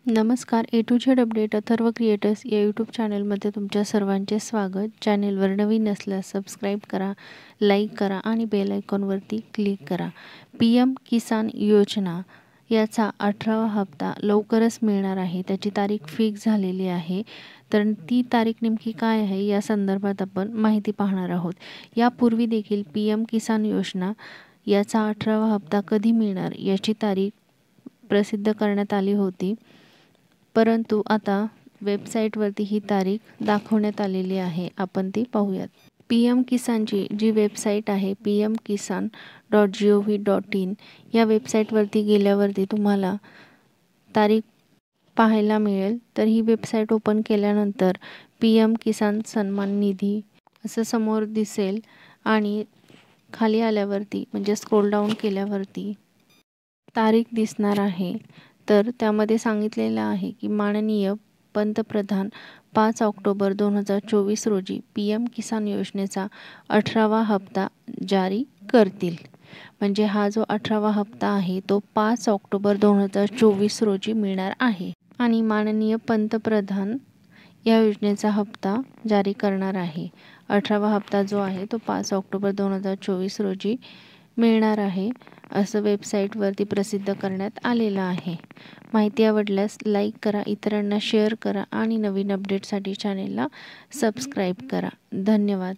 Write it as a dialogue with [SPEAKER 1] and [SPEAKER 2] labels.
[SPEAKER 1] नमस्कार. A to Z update Atharva creators या YouTube चॅनलमध्ये तुमच्या सर्वांचे स्वागत. चॅनेलवर नवीन असल्यास सबस्क्राईब करा, लाईक करा आणि बेल आयकॉनवरती क्लिक करा. PM किसान योजना याचा 18वा हप्ता लवकरच मिळणार आहे. त्याची तारीख फिक्स झालेली आहे. तर ती तारीख नेमकी काय आहे या संदर्भात आपण माहिती पाहणार आहोत. यापूर्वी देखील PM किसान योजना याचा 18वा हप्ता कधी मिळणार याची तारीख प्रसिद्ध करण्यात आली होती, परंतु आता वेबसाईटवरती ही तारीख दाखवण्यात आलेली आहे. आपण ती पाहूयात. PM किसानची जी वेबसाईट आहे pmkisan.gov.in या वेबसाईटवरती गेल्यावरती तुम्हाला तारीख पाहायला मिळेल. तर ही वेबसाईट ओपन केल्यानंतर PM किसान सन्मान निधी असं समोर दिसेल आणि खाली आल्यावरती म्हणजे स्क्रोल डाऊन केल्यावरती तारीख दिसणार आहे. तर त्यामध्ये सांगितलेलं आहे की माननीय पंतप्रधान 5 ऑक्टोबर 2024 रोजी PM किसान योजनेचा 18वा हप्ता जारी करतील. म्हणजे हा जो 18वा हप्ता आहे तो 5 ऑक्टोबर 2024 रोजी मिळणार आहे आणि माननीय पंतप्रधान या योजनेचा हप्ता जारी करणार आहे. 18वा हप्ता जो आहे तो 5 ऑक्टोबर 2024 रोजी मिळणार आहे असं वेबसाईटवरती प्रसिद्ध करण्यात आलेलं आहे. माहिती आवडल्यास लाईक करा, इतरांना शेअर करा आणि नवीन अपडेटसाठी चॅनेलला सबस्क्राईब करा. धन्यवाद.